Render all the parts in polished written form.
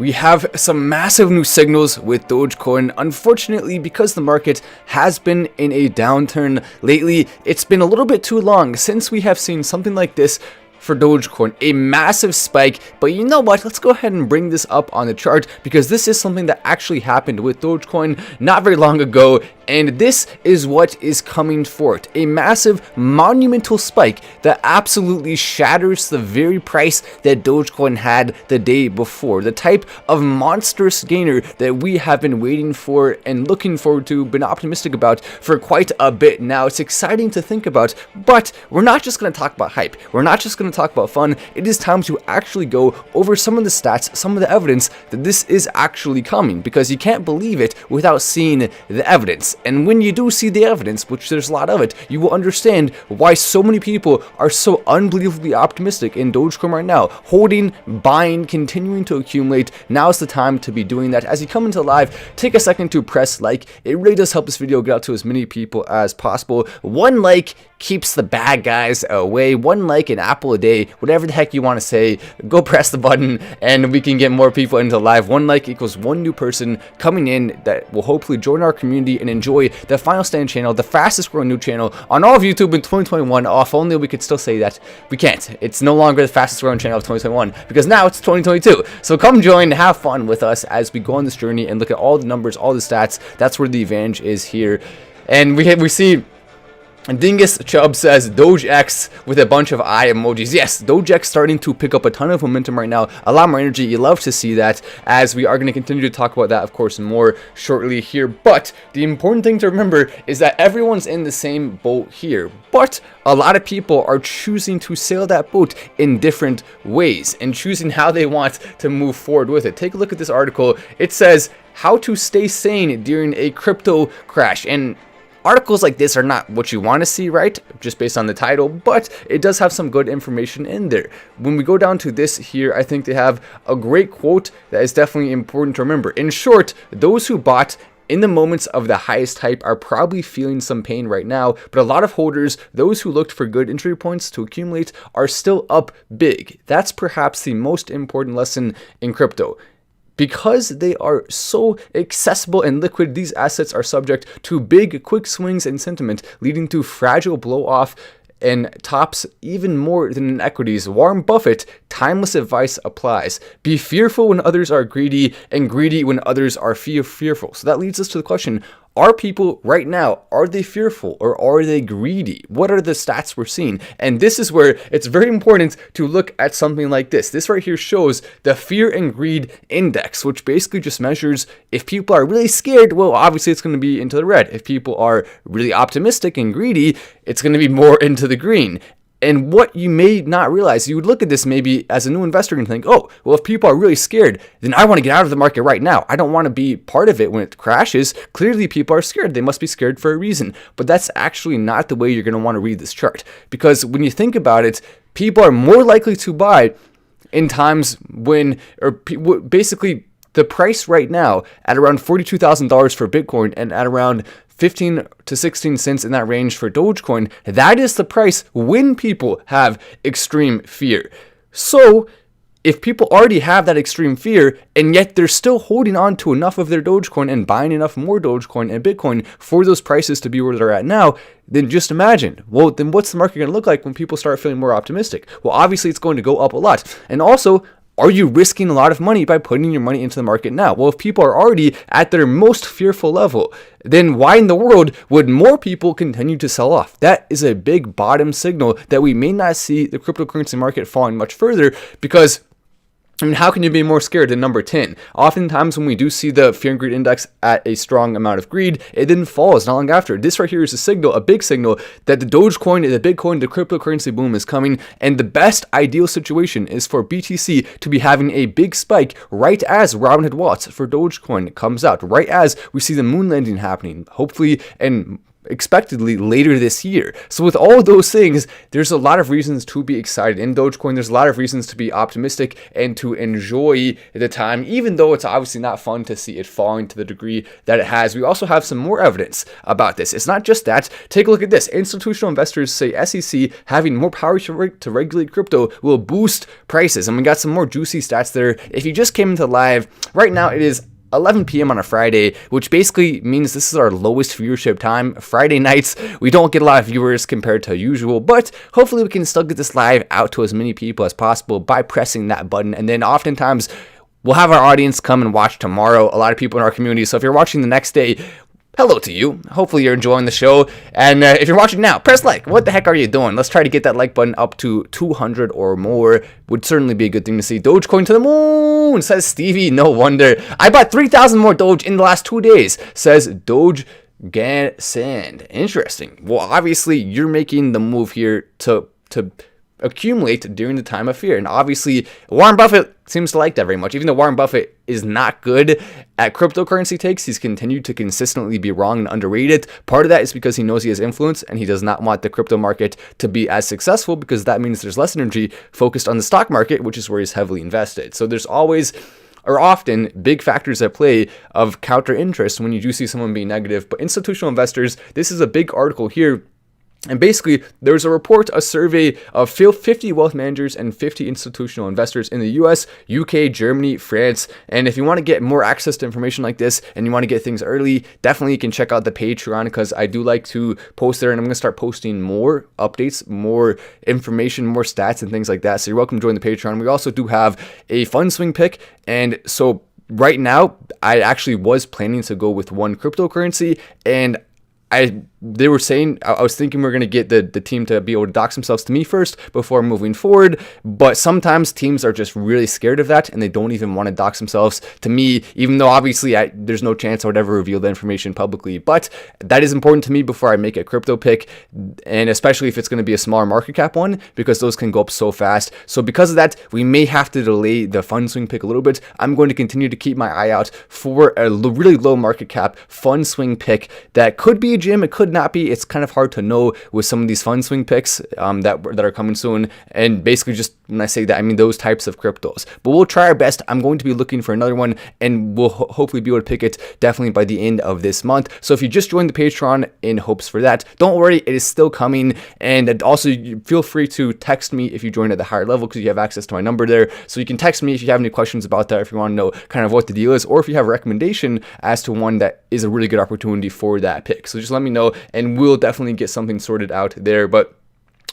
We have some massive new signals with Dogecoin. Unfortunately, because the market has been in a downturn lately, it's been a little bit too long since we have seen something like this for Dogecoin, a massive spike. But you know what, let's go ahead and bring this up on the chart, because this is something that actually happened with Dogecoin not very long ago, and this is what is coming for it. A massive monumental spike that absolutely shatters the very price that Dogecoin had the day before. The type of monstrous gainer that we have been waiting for and looking forward to, been optimistic about for quite a bit now. It's exciting to think about, but we're not just going to talk about hype. We're not just going to talk about fun. It is time to actually go over some of the stats, some of the evidence that this is actually coming, because you can't believe it without seeing the evidence. And when you do see the evidence, which there's a lot of it, you will understand why so many people are so unbelievably optimistic in Dogecoin right now. Holding, buying, continuing to accumulate. Now's the time to be doing that. As you come into live, take a second to press like. It really does help this video get out to as many people as possible. One like keeps the bad guys away. One like, an apple a day, whatever the heck you want to say. Go press the button and we can get more people into live. One like equals one new person coming in that will hopefully join our community and enjoy the Final Stand channel, the fastest growing new channel on all of YouTube in 2021. Oh, if only we could still say that. We can't. It's no longer the fastest growing channel of 2021 because now it's 2022. So come join, have fun with us as we go on this journey and look at all the numbers, all the stats. That's where the advantage is here. And we see Dingus Chubb says DogeX with a bunch of eye emojis. Yes, DogeX starting to pick up a ton of momentum right now, a lot more energy. You love to see that, as we are going to continue to talk about that, of course, more shortly here. But the important thing to remember is that everyone's in the same boat here, but a lot of people are choosing to sail that boat in different ways and choosing how they want to move forward with it. Take a look at this article. It says how to stay sane during a crypto crash, and articles like this are not what you want to see, right? Just based on the title, but it does have some good information in there. When we go down to this here, I think they have a great quote that is definitely important to remember. In short, those who bought in the moments of the highest hype are probably feeling some pain right now, but a lot of holders, those who looked for good entry points to accumulate, are still up big. That's perhaps the most important lesson in crypto. Because they are so accessible and liquid, these assets are subject to big, quick swings in sentiment, leading to fragile blow-off and tops even more than in equities. Warren Buffett, timeless advice applies. Be fearful when others are greedy, and greedy when others are fearful. So that leads us to the question, are people right now, are they fearful or are they greedy? What are the stats we're seeing? And this is where it's very important to look at something like this. This right here shows the fear and greed index, which basically just measures if people are really scared, well, obviously it's going to be into the red. If people are really optimistic and greedy, it's going to be more into the green. And what you may not realize, you would look at this maybe as a new investor and think, oh, well, if people are really scared, then I want to get out of the market right now. I don't want to be part of it when it crashes. Clearly, people are scared. They must be scared for a reason. But that's actually not the way you're going to want to read this chart. Because when you think about it, people are more likely to buy in times when, or basically, the price right now at around $42,000 for Bitcoin and at around 15 to 16 cents in that range for Dogecoin, that is the price when people have extreme fear. So if people already have that extreme fear and yet they're still holding on to enough of their Dogecoin and buying enough more Dogecoin and Bitcoin for those prices to be where they're at now, then just imagine, well, then what's the market going to look like when people start feeling more optimistic? Well, obviously it's going to go up a lot. And also, are you risking a lot of money by putting your money into the market now? Well, if people are already at their most fearful level, then why in the world would more people continue to sell off? That is a big bottom signal that we may not see the cryptocurrency market falling much further, because I mean, how can you be more scared than number 10? Oftentimes when we do see the fear and greed index at a strong amount of greed, it then falls not long after. This right here is a signal, a big signal, that the Dogecoin, the Bitcoin, the cryptocurrency boom is coming, and the best ideal situation is for BTC to be having a big spike right as Robinhood Watts for Dogecoin comes out, right as we see the moon landing happening, hopefully, and expectedly later this year. So with all of those things, there's a lot of reasons to be excited in Dogecoin. There's a lot of reasons to be optimistic and to enjoy the time, even though it's obviously not fun to see it falling to the degree that it has. We also have some more evidence about this. It's not just that. Take a look at this. Institutional investors say SEC having more power to regulate crypto will boost prices. And we got some more juicy stats there. If you just came into live, right now it is 11 p.m. on a Friday, which basically means this is our lowest viewership time. Friday nights, we don't get a lot of viewers compared to usual, but hopefully we can still get this live out to as many people as possible by pressing that button. And then oftentimes we'll have our audience come and watch tomorrow, a lot of people in our community. So if you're watching the next day, hello to you. Hopefully you're enjoying the show. And if you're watching now, press like. What the heck are you doing? Let's try to get that like button up to 200 or more. Would certainly be a good thing to see. Dogecoin to the moon, says Stevie. No wonder. I bought 3,000 more Doge in the last 2 days, says Doge Sand. Interesting. Well, obviously you're making the move here to accumulate during the time of fear. And obviously Warren Buffett seems to like that very much. Even though Warren Buffett is not good at cryptocurrency takes, he's continued to consistently be wrong and underrated. Part of that is because he knows he has influence and he does not want the crypto market to be as successful, because that means there's less energy focused on the stock market, which is where he's heavily invested. So there's always or often big factors at play of counter interest when you do see someone being negative. But institutional investors, this is a big article here. And basically, there's a report, a survey of 50 wealth managers and 50 institutional investors in the US, UK, Germany, France. And if you want to get more access to information like this and you want to get things early, definitely you can check out the Patreon, because I do like to post there, and I'm going to start posting more updates, more information, more stats and things like that. So you're welcome to join the Patreon. We also do have a fund swing pick. And so right now, I actually was planning to go with one cryptocurrency, and they were saying, I was thinking we're going to get the team to be able to dox themselves to me first before moving forward. But sometimes teams are just really scared of that and they don't even want to dox themselves to me, even though obviously there's no chance I would ever reveal the information publicly. But that is important to me before I make a crypto pick, and especially if it's going to be a smaller market cap one, because those can go up so fast. So because of that, we may have to delay the fund swing pick a little bit. I'm going to continue to keep my eye out for a really low market cap fund swing pick that could be a gym, it could not be. It's kind of hard to know with some of these fund swing picks that are coming soon. And basically, just when I say that, I mean those types of cryptos. But we'll try our best. I'm going to be looking for another one, and we'll hopefully be able to pick it definitely by the end of this month. So if you just joined the Patreon in hopes for that, don't worry, it is still coming. And also feel free to text me if you join at the higher level, because you have access to my number there. So you can text me if you have any questions about that, if you want to know kind of what the deal is, or if you have a recommendation as to one that is a really good opportunity for that pick. So just let me know, and we'll definitely get something sorted out there. But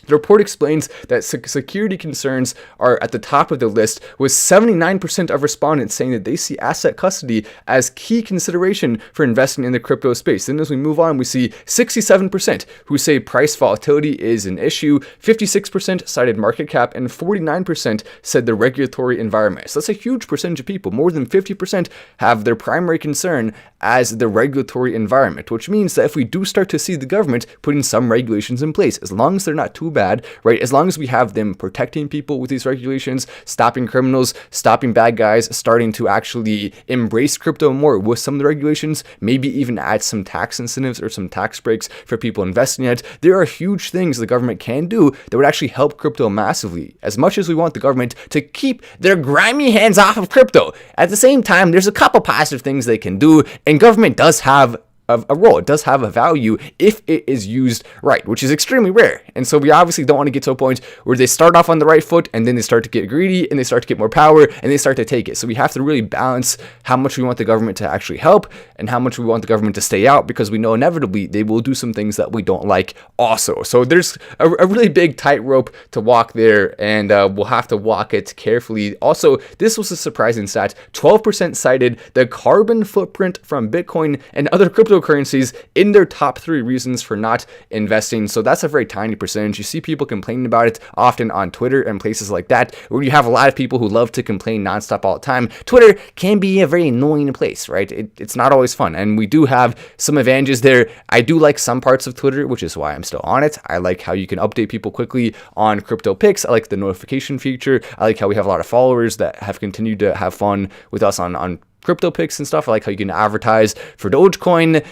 the report explains that security concerns are at the top of the list, with 79% of respondents saying that they see asset custody as key consideration for investing in the crypto space. Then as we move on, we see 67% who say price volatility is an issue, 56% cited market cap, and 49% said the regulatory environment. So that's a huge percentage of people. More than 50% have their primary concern as the regulatory environment, which means that if we do start to see the government putting some regulations in place, as long as they're not too bad, right? As long as we have them protecting people with these regulations, stopping criminals, stopping bad guys, starting to actually embrace crypto more with some of the regulations, maybe even add some tax incentives or some tax breaks for people investing in it. There are huge things the government can do that would actually help crypto massively. As much as we want the government to keep their grimy hands off of crypto, at the same time, there's a couple positive things they can do, and government does have a role. It does have a value if it is used right, which is extremely rare. And so we obviously don't want to get to a point where they start off on the right foot and then they start to get greedy and they start to get more power and they start to take it. So we have to really balance how much we want the government to actually help and how much we want the government to stay out, because we know inevitably they will do some things that we don't like also. So there's a really big tightrope to walk there, and we'll have to walk it carefully. Also, this was a surprising stat. 12% cited the carbon footprint from Bitcoin and other cryptocurrencies in their top 3 reasons for not investing. So that's a very tiny percentage. You see people complaining about it often on Twitter and places like that, where you have a lot of people who love to complain nonstop all the time. Twitter can be a very annoying place, right? It's not always fun, and we do have some advantages there. I do like some parts of Twitter, which is why I'm still on it. I like how you can update people quickly on crypto picks. I like the notification feature. I like how we have a lot of followers that have continued to have fun with us on crypto picks and stuff. I like how you can advertise for Dogecoin,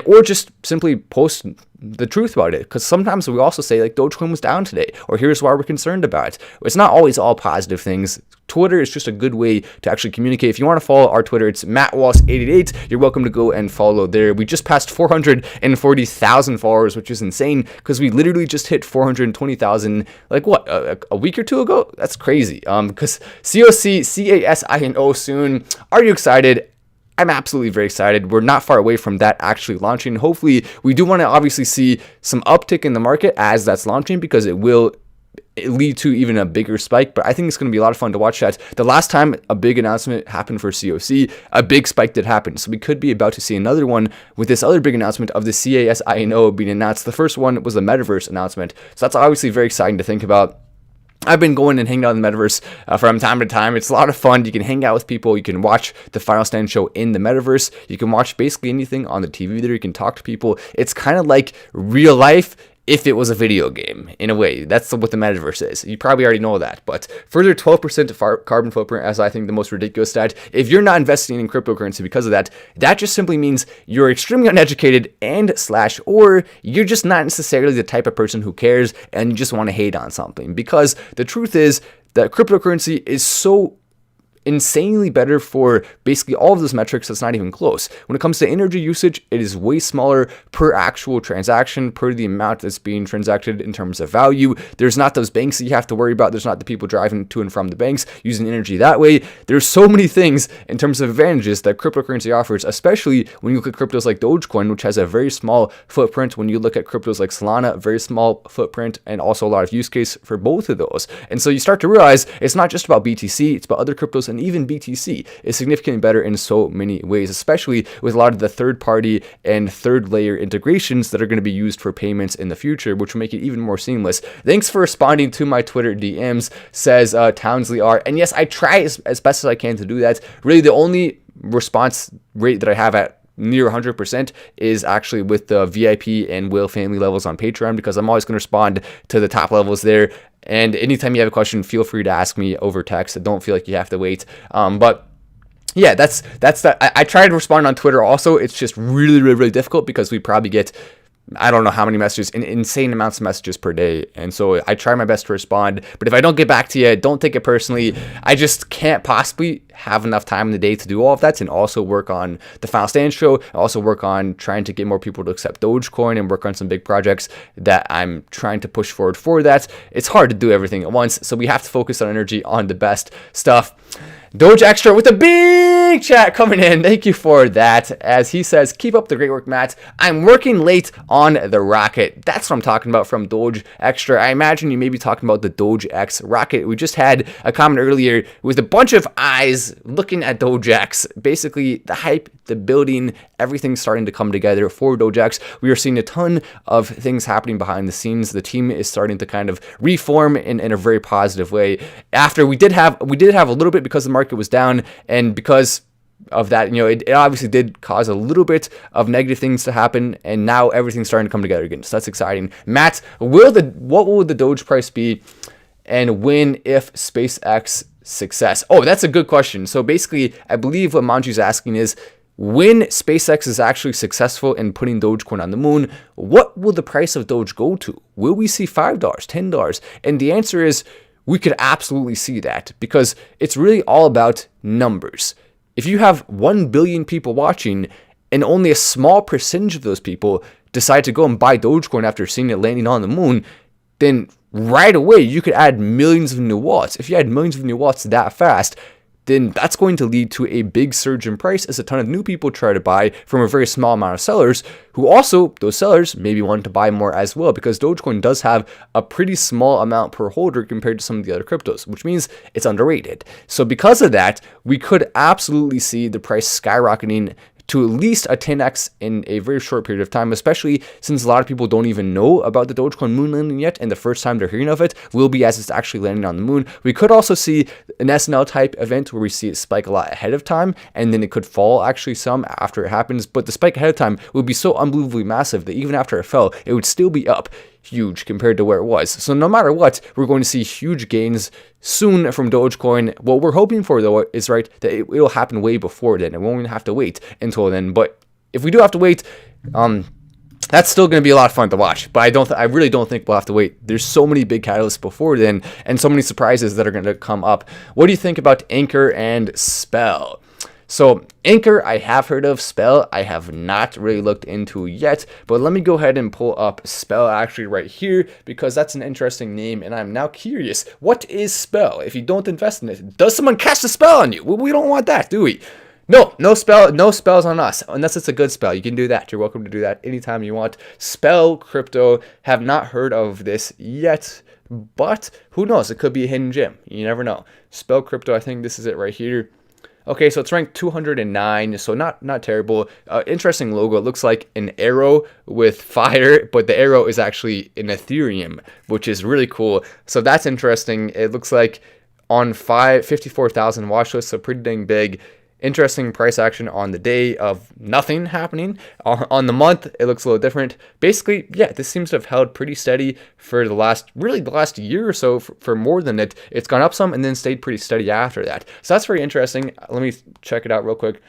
or just simply post the truth about it, because sometimes we also say like Dogecoin was down today, or here's why we're concerned about it. It's not always all positive things. Twitter is just a good way to actually communicate. If you want to follow our Twitter, it's MattWallace88. You're welcome to go and follow there. We just passed 440,000 followers, which is insane, because we literally just hit 420,000 like what, a week or two ago? That's crazy. Because CASINO soon. Are you excited? I'm absolutely very excited. We're not far away from that actually launching. Hopefully, we do want to obviously see some uptick in the market as that's launching, because it will lead to even a bigger spike. But I think it's going to be a lot of fun to watch that. The last time a big announcement happened for COC, a big spike did happen. So we could be about to see another one with this other big announcement of the CASINO being announced. The first one was the Metaverse announcement. So that's obviously very exciting to think about. I've been going and hanging out in the Metaverse from time to time. It's a lot of fun. You can hang out with people. You can watch the Final Stand show in the Metaverse. You can watch basically anything on the TV there. You can talk to people. It's kind of like real life if it was a video game, in a way. That's what the Metaverse is. You probably already know that. But further 12% of carbon footprint, as I think the most ridiculous stat. If you're not investing in cryptocurrency because of that, that just simply means you're extremely uneducated or you're just not necessarily the type of person who cares and you just want to hate on something. Because the truth is that cryptocurrency is so insanely better for basically all of those metrics. That's not even close. When it comes to energy usage, it is way smaller per actual transaction, per the amount that's being transacted in terms of value. There's not those banks that you have to worry about. There's not the people driving to and from the banks using energy that way. There's so many things in terms of advantages that cryptocurrency offers, especially when you look at cryptos like Dogecoin, which has a very small footprint. When you look at cryptos like Solana, very small footprint, and also a lot of use case for both of those. And so you start to realize it's not just about BTC, it's about other cryptos, and even BTC is significantly better in so many ways, especially with a lot of the third-party and third-layer integrations that are going to be used for payments in the future, which will make it even more seamless. Thanks for responding to my Twitter DMs, says Townsley R. And yes, I try as best as I can to do that. Really, the only response rate that I have at near 100% is actually with the VIP and Whale family levels on Patreon, because I'm always going to respond to the top levels there. And anytime you have a question, feel free to ask me over text. Don't feel like you have to wait. But yeah, that's that. I try to respond on Twitter also. It's just really difficult because we probably get, I don't know how many messages, insane amounts of messages per day. And so I try my best to respond. But if I don't get back to you, don't take it personally. I just can't possibly have enough time in the day to do all of that and also work on the Final Stand show, and also work on trying to get more people to accept Dogecoin and work on some big projects that I'm trying to push forward for that. It's hard to do everything at once. So we have to focus our energy on the best stuff. Doge Extra with a big chat coming in. Thank you for that. As he says, keep up the great work, Matt. I'm working late on the rocket. That's what I'm talking about from Doge Extra. I imagine you may be talking about the Doge X rocket. We just had a comment earlier with a bunch of eyes looking at Doge X. Basically, the hype, the building, everything's starting to come together for Doge X. We are seeing a ton of things happening behind the scenes. The team is starting to kind of reform in a very positive way. After we did have a little bit, because the market was down, and because of that, it obviously did cause a little bit of negative things to happen, and now everything's starting to come together again. So that's exciting. Matt, what will the Doge price be, and when, if SpaceX success? Oh, that's a good question. So basically, I believe what Manju's asking is, when SpaceX is actually successful in putting Dogecoin on the moon, what will the price of Doge go to? Will we see $5, $10? And the answer is, we could absolutely see that, because it's really all about numbers. If you have 1 billion people watching and only a small percentage of those people decide to go and buy Dogecoin after seeing it landing on the moon, then right away you could add millions of new wallets. If you add millions of new wallets that fast, then that's going to lead to a big surge in price as a ton of new people try to buy from a very small amount of sellers, who also, those sellers, maybe want to buy more as well, because Dogecoin does have a pretty small amount per holder compared to some of the other cryptos, which means it's underrated. So because of that, we could absolutely see the price skyrocketing to at least a 10x in a very short period of time, especially since a lot of people don't even know about the Dogecoin moon landing yet, and the first time they're hearing of it will be as it's actually landing on the moon. We could also see an SNL type event where we see it spike a lot ahead of time, and then it could fall actually some after it happens, but the spike ahead of time would be so unbelievably massive that even after it fell, it would still be up huge compared to where it was. So no matter what, we're going to see huge gains soon from Dogecoin. What we're hoping for, though, is that it'll happen way before then, and we won't even have to wait until then. But if we do have to wait, That's still going to be a lot of fun to watch, but I really don't think we'll have to wait. There's so many big catalysts before then, and so many surprises that are going to come up. What do you think about Anchor and Spell? So Anchor, I have heard of. Spell, I have not really looked into yet, but let me go ahead and pull up Spell actually right here, because that's an interesting name, and I'm now curious. What is Spell? If you don't invest in it, does someone cast a spell on you? Well, we don't want that, do we? No spells on us, unless it's a good spell. You can do that. You're welcome to do that anytime you want. Spell Crypto, have not heard of this yet, but who knows? It could be a hidden gem. You never know. Spell Crypto, I think this is it right here. Okay, so it's ranked 209, so not terrible. Interesting logo. It looks like an arrow with fire, but the arrow is actually in Ethereum, which is really cool. So that's interesting. It looks like on 54,000 watch lists, so pretty dang big. Interesting price action on the day of nothing happening. On the month, it looks a little different. Basically, yeah, this seems to have held pretty steady for the last year or so. For more than it, it's gone up some and then stayed pretty steady after that. So that's very interesting. Let me check it out real quick.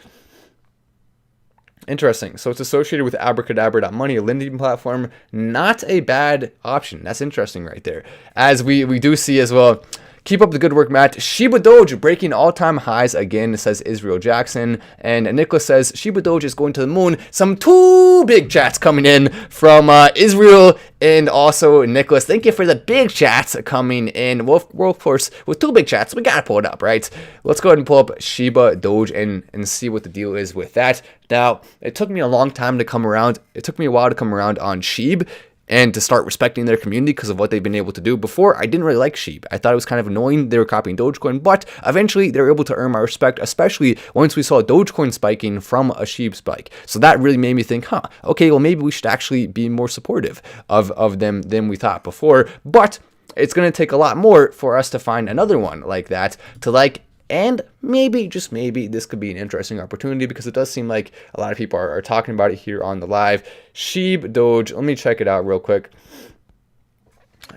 Interesting. So it's associated with Abracadabra.money, a lending platform. Not a bad option. That's interesting right there. As we do see as well. Keep up the good work, Matt. Shiba Doge breaking all-time highs again, says Israel Jackson. And Nicholas says, Shiba Doge is going to the moon. Some two big chats coming in from Israel and also Nicholas. Thank you for the big chats coming in. Well, of course, with two big chats, we got to pull it up, right? Let's go ahead and pull up Shiba Doge and see what the deal is with that. Now, it took me a long time to come around. It took me a while to come around on SHIB and to start respecting their community because of what they've been able to do. Before, I didn't really like SHIB. I thought it was kind of annoying they were copying Dogecoin, but eventually they were able to earn my respect, especially once we saw Dogecoin spiking from a SHIB spike. So that really made me think, okay, well, maybe we should actually be more supportive of them than we thought before. But it's going to take a lot more for us to find another one like that to like. And maybe, just maybe, this could be an interesting opportunity because it does seem like a lot of people are talking about it here on the live. SHIB Doge, let me check it out real quick.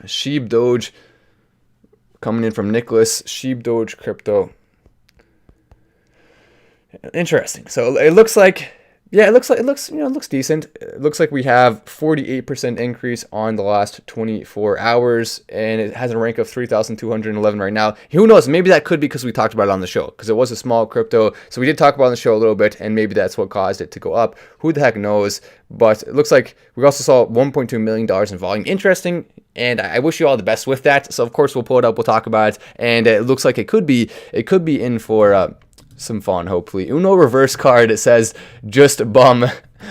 SHIB Doge, coming in from Nicholas. SHIB Doge Crypto. Interesting. So it looks like, yeah, it looks decent. It looks like we have 48% increase on the last 24 hours, and it has a rank of 3,211 right now. Who knows? Maybe that could be because we talked about it on the show, because it was a small crypto. So we did talk about it on the show a little bit, and maybe that's what caused it to go up. Who the heck knows? But it looks like we also saw $1.2 million in volume. Interesting. And I wish you all the best with that. So of course we'll pull it up, we'll talk about it, and it looks like it could be in for some fun, hopefully. Uno reverse card, it says, just bum.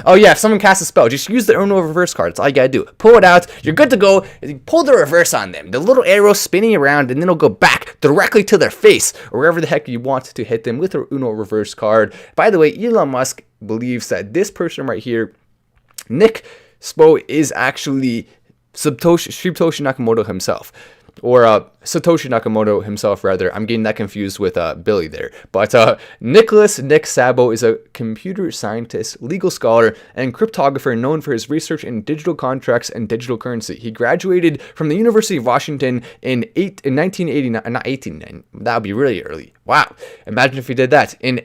Oh yeah, if someone casts a spell, just use the Uno reverse card. That's all you gotta do. Pull it out, you're good to go. Pull the reverse on them. The little arrow spinning around, and then it'll go back directly to their face, or wherever the heck you want to hit them with the Uno reverse card. By the way, Elon Musk believes that this person right here, Nick Spo, is actually Satoshi Nakamoto himself. Or Satoshi Nakamoto himself, rather. I'm getting that confused with Billy there. But Nick Sabo is a computer scientist, legal scholar, and cryptographer known for his research in digital contracts and digital currency. He graduated from the University of Washington in 1989. Not 18, that would be really early. Wow. Imagine if he did that. In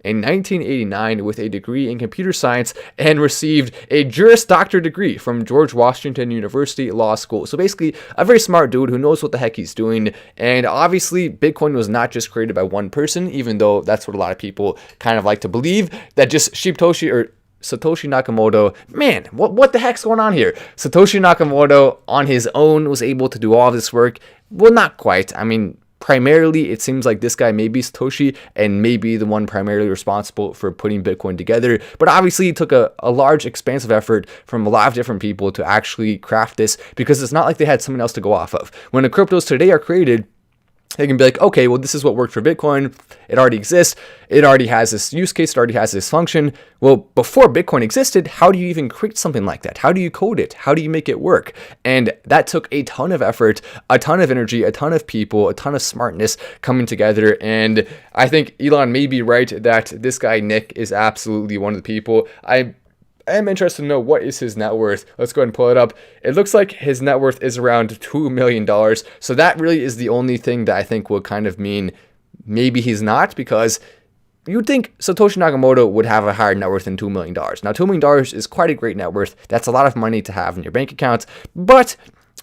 1989 with a degree in computer science and received a Juris Doctor degree from George Washington University Law School. So basically, a very smart dude who knows what the heck he's doing. And obviously, Bitcoin was not just created by one person, even though that's what a lot of people kind of like to believe, that just Satoshi Nakamoto, man, what the heck's going on here? Satoshi Nakamoto on his own was able to do all this work. Well, not quite. I mean, primarily, it seems like this guy may be Satoshi and may be the one primarily responsible for putting Bitcoin together. But obviously, it took a large, expansive effort from a lot of different people to actually craft this, because it's not like they had someone else to go off of. When the cryptos today are created, they can be like, okay, well, this is what worked for Bitcoin. It already exists. It already has this use case. It already has this function. Well, before Bitcoin existed, how do you even create something like that? How do you code it? How do you make it work? And that took a ton of effort, a ton of energy, a ton of people, a ton of smartness coming together. And I think Elon may be right that this guy, Nick, is absolutely one of the people. I am interested to know what is his net worth. Let's go ahead and pull it up. It looks like his net worth is around $2 million. So that really is the only thing that I think will kind of mean maybe he's not, because you'd think Satoshi Nakamoto would have a higher net worth than $2 million. Now, $2 million is quite a great net worth. That's a lot of money to have in your bank account,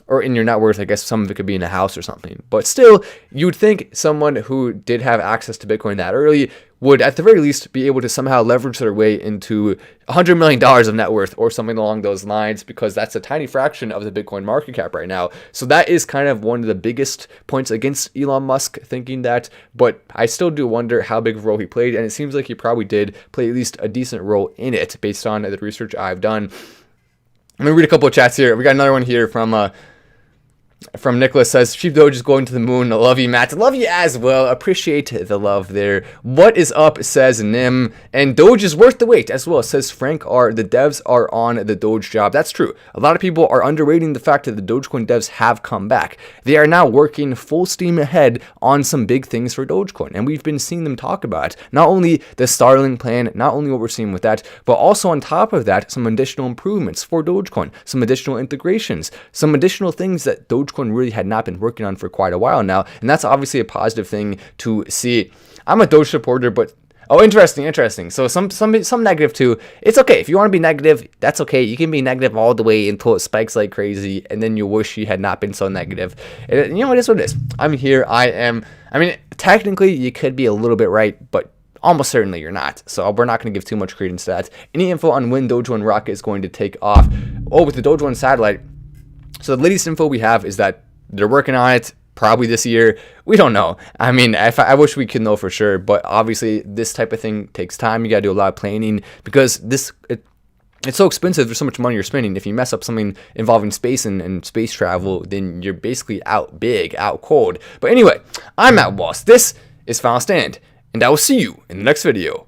or in your net worth. I guess some of it could be in a house or something. But still, you'd think someone who did have access to Bitcoin that early would at the very least be able to somehow leverage their way into $100 million of net worth or something along those lines, because that's a tiny fraction of the Bitcoin market cap right now. So that is kind of one of the biggest points against Elon Musk thinking that, but I still do wonder how big of a role he played, and it seems like he probably did play at least a decent role in it based on the research I've done. I'm going to read a couple of chats here. We got another one here from Nicholas. Says, SHIB Doge is going to the moon. Love you, Matt. Love you as well. Appreciate the love there. What is up, says Nim. And Doge is worth the wait as well, says Frank R. The devs are on the Doge job. That's true. A lot of people are underrating the fact that the Dogecoin devs have come back. They are now working full steam ahead on some big things for Dogecoin. And we've been seeing them talk about not only the Starling plan, not only what we're seeing with that, but also on top of that, some additional improvements for Dogecoin, some additional integrations, some additional things that Dogecoin really had not been working on for quite a while now, and that's obviously a positive thing to see. I'm a Doge supporter, but interesting. So some negative too. It's okay if you want to be negative. That's okay. You can be negative all the way until it spikes like crazy, and then you wish you had not been so negative. And you know, it is what it is. I'm here. I mean, technically, you could be a little bit right, but almost certainly you're not. So we're not going to give too much credence to that. Any info on when Doge 1 rocket is going to take off? Oh, with the Doge 1 satellite. So the latest info we have is that they're working on it probably this year. We don't know. I mean, I wish we could know for sure, but obviously this type of thing takes time. You got to do a lot of planning because it's so expensive. There's so much money you're spending. If you mess up something involving space and space travel, then you're basically out big, out cold. But anyway, I'm Matt Wallace. This is Final Stand, and I will see you in the next video.